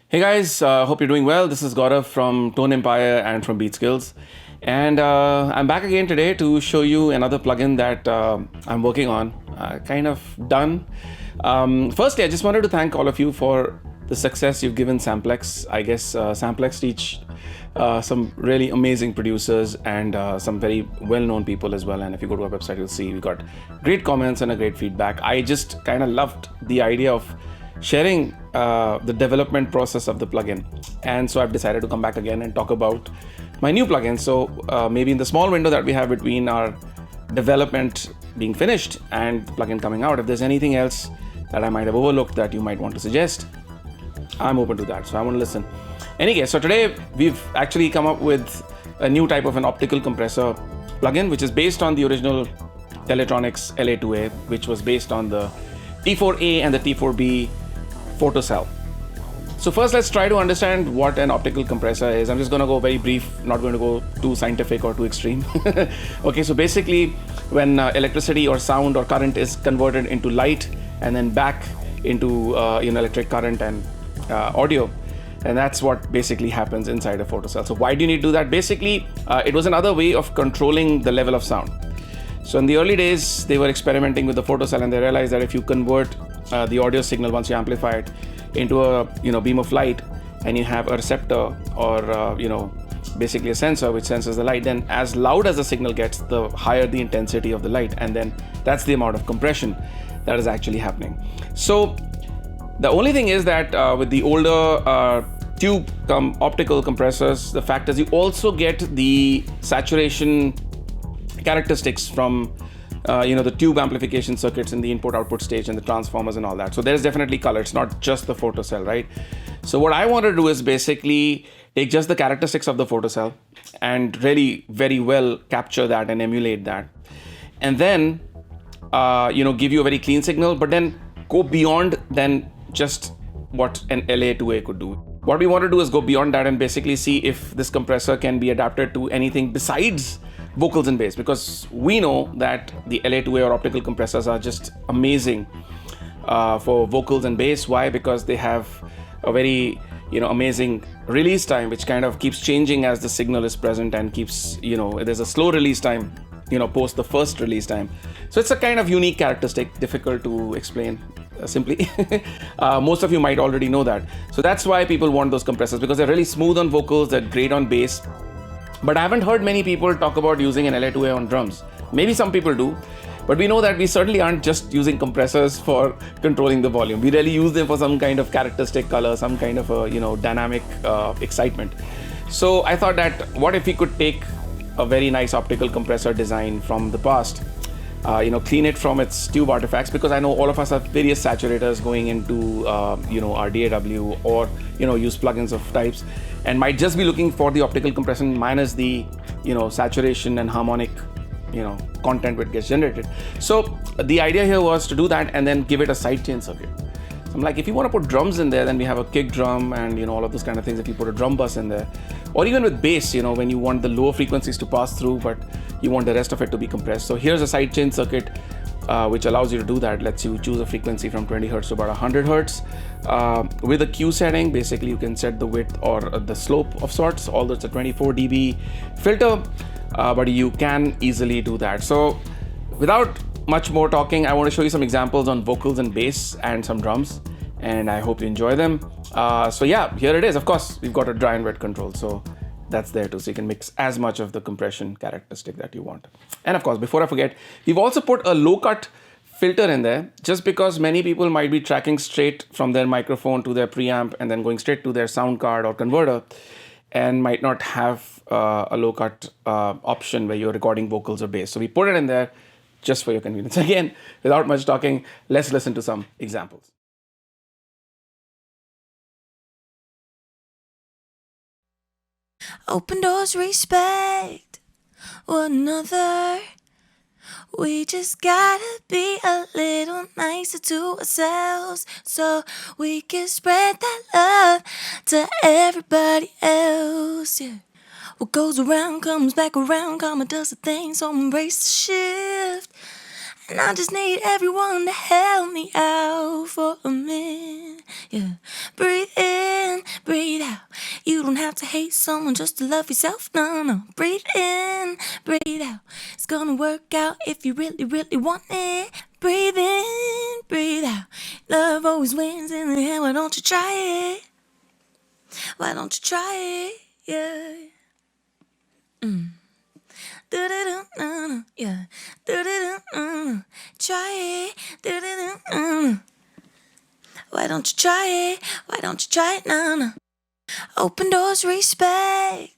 Hey guys, hope you're doing well. This is Gaurav from Tone Empire and from Beatskillz. And I'm back again today to show you another plugin that I'm working on, kind of done. Firstly, I just wanted to thank all of you for the success you've given Samplex. I guess Samplex teach some really amazing producers and some very well-known people as well. And if you go to our website, you'll see we got great comments and a great feedback. I just kind of loved the idea of sharing the development process of the plugin, and so I've decided to come back again and talk about my new plugin. So maybe in the small window that we have between our development being finished and the plugin coming out, if there's anything else that I might have overlooked that you might want to suggest, I'm open to that. So I want to listen. Anyway, so today we've actually come up with a new type of an optical compressor plugin, which is based on the original Teletronics LA2A, which was based on the T4A and the T4B photocell. So first, let's try to understand what an optical compressor is. I'm just going to go very brief, not going to go too scientific or too extreme. Okay, so basically when electricity or sound or current is converted into light and then back into electric current and audio, and that's what basically happens inside a photocell. So why do you need to do that? Basically, it was another way of controlling the level of sound. So in the early days, they were experimenting with the photocell, and they realized that if you convert the audio signal, once you amplify it, into a beam of light, and you have a receptor or basically a sensor which senses the light, then as loud as the signal gets, the higher the intensity of the light, and then that's the amount of compression that is actually happening. So the only thing is that with the older tube optical compressors, the fact is you also get the saturation characteristics from the tube amplification circuits in the input-output stage and the transformers and all that. So there's definitely color. It's not just the photocell, right? So what I want to do is basically take just the characteristics of the photocell and really very well capture that and emulate that, and then give you a very clean signal, but then go beyond than just what an LA2A could do. What we want to do is go beyond that and basically see if this compressor can be adapted to anything besides vocals and bass, because we know that the LA2A or optical compressors are just amazing for vocals and bass. Why? Because they have a very amazing release time, which kind of keeps changing as the signal is present, and keeps there's a slow release time post the first release time. So it's a kind of unique characteristic, difficult to explain simply. Most of you might already know that. So that's why people want those compressors, because they're really smooth on vocals, they're great on bass. But I haven't heard many people talk about using an LA2A on drums. Maybe some people do, but we know that we certainly aren't just using compressors for controlling the volume. We really use them for some kind of characteristic color, some kind of a dynamic excitement. So I thought that what if we could take a very nice optical compressor design from the past, clean it from its tube artifacts, because I know all of us have various saturators going into our DAW, or use plugins of types, and might just be looking for the optical compression minus the saturation and harmonic content which gets generated. So the idea here was to do that and then give it a sidechain circuit. So I'm like, if you want to put drums in there, then we have a kick drum and all of those kind of things. If you put a drum bus in there, or even with bass, when you want the lower frequencies to pass through but you want the rest of it to be compressed. So here's a sidechain circuit which allows you to do that. Lets you choose a frequency from 20 hertz to about 100 hertz. With a Q setting, basically you can set the width or the slope of sorts, although it's a 24 dB filter, but you can easily do that. So without much more talking, I want to show you some examples on vocals and bass and some drums, and I hope you enjoy them. So yeah, here it is. Of course, we've got a dry and wet control, so that's there too, so you can mix as much of the compression characteristic that you want. And of course, before I forget, we've also put a low cut filter in there, just because many people might be tracking straight from their microphone to their preamp and then going straight to their sound card or converter, and might not have a low cut option where you're recording vocals or bass. So we put it in there just for your convenience. Again, without much talking, let's listen to some examples. Open doors, respect one another. We just gotta be a little nicer to ourselves, so we can spread that love to everybody else. Yeah. What goes around comes back around. Karma does the thing, so embrace the shift. And I just need everyone to help me out for a minute. Yeah. Breathe in, have to hate someone just to love yourself. No, no. Breathe in, breathe out. It's gonna work out if you really, really want it. Breathe in, breathe out. Love always wins in the end. Why don't you try it? Why don't you try it? Yeah. Do-do-do, yeah. Do-do-do, try it. Do-do-do, why don't you try it? Why don't you try it? No, no. Open doors, respect.